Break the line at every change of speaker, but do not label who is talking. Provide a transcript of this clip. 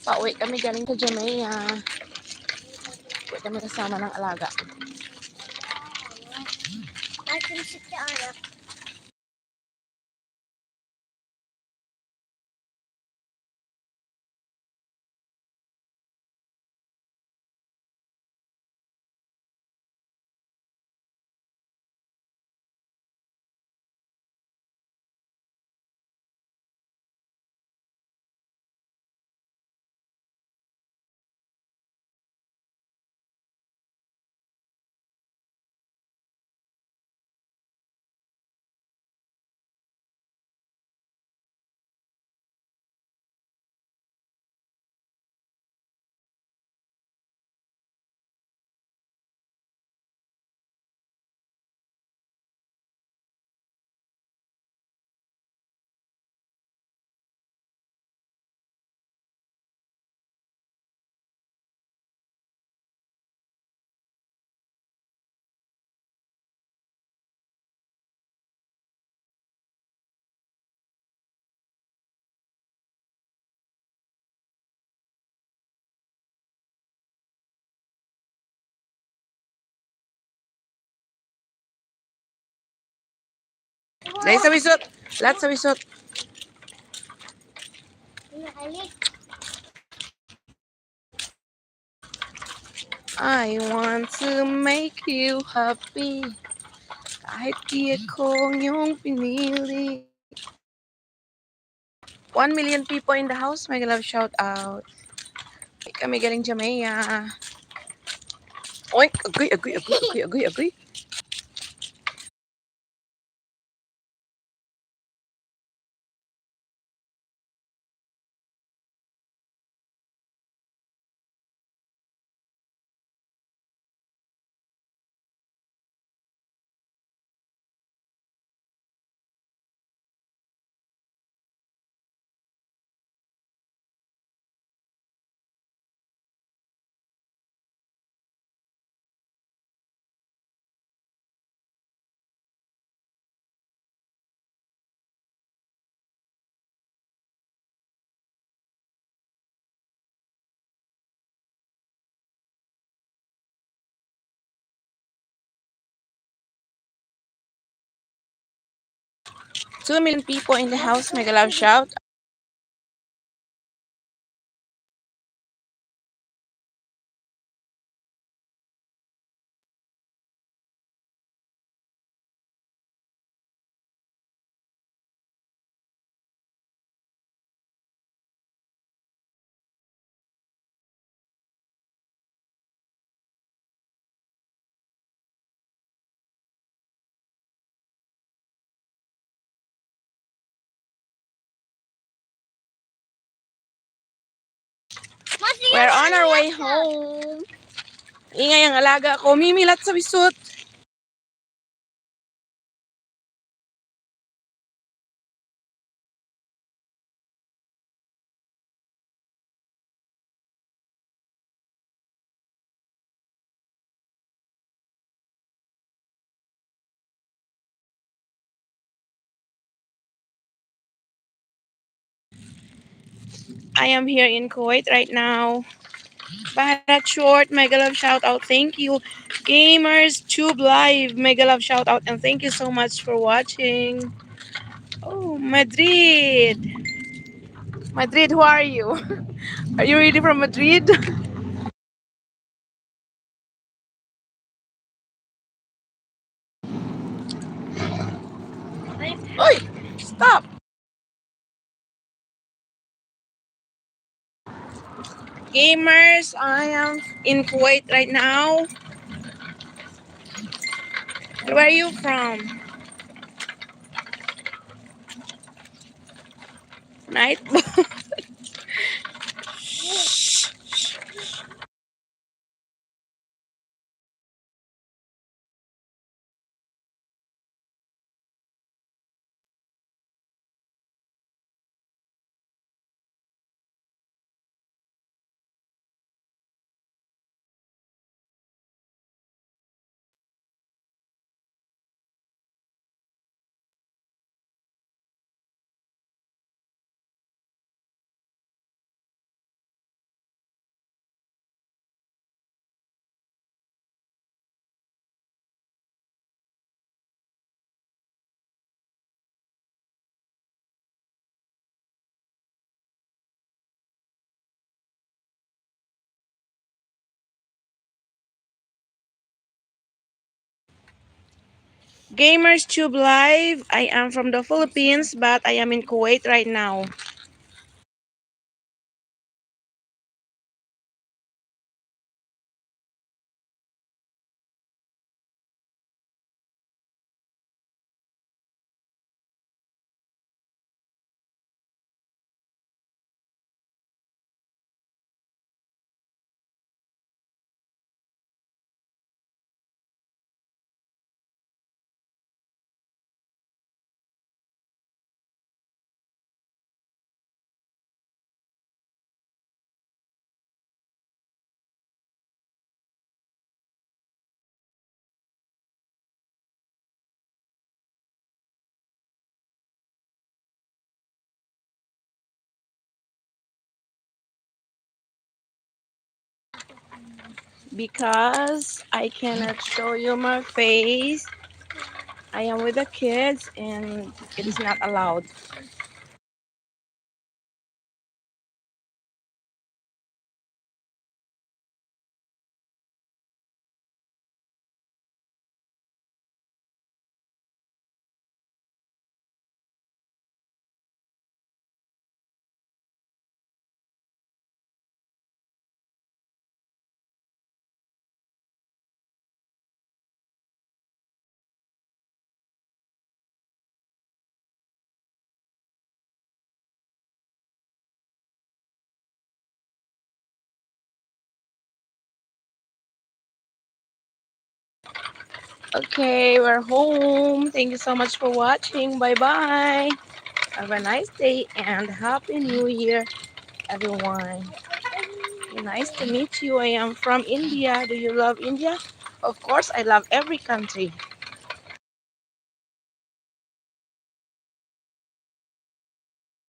Pauwi kami galing sa Jamaica. Pauwi kami kasama ng alaga.
I can sit down.
Dahil sa wisot. Lahat sa wisot. I want to make you happy. Kahit di ako yung pinili. 1 million people in the house. May love shout out. Kami galing Jamaica. Oy, agoy. Two million people in the house. May love shout. We're on our way home. Ingay ang alaga ko. Mimilat sa wisot. I am here in Kuwait right now. Baharat Short, mega love shout out. Thank you. Gamers Tube Live, mega love shout out. And thank you so much for watching. Oh, Madrid. Madrid, who are you? Are you ready from Madrid? Oi, stop. Gamers, I am in Kuwait right now. Where are you from? Night? Gamers Tube Live. I am from the Philippines, but I am in Kuwait right now. Because I cannot show you my face. I am with the kids and it is not allowed. Okay, we're home. Thank you so much for watching. Bye bye. Have a nice day and Happy New Year, everyone. Nice to meet you. I am from India. Do you love India? Of course, I love every country.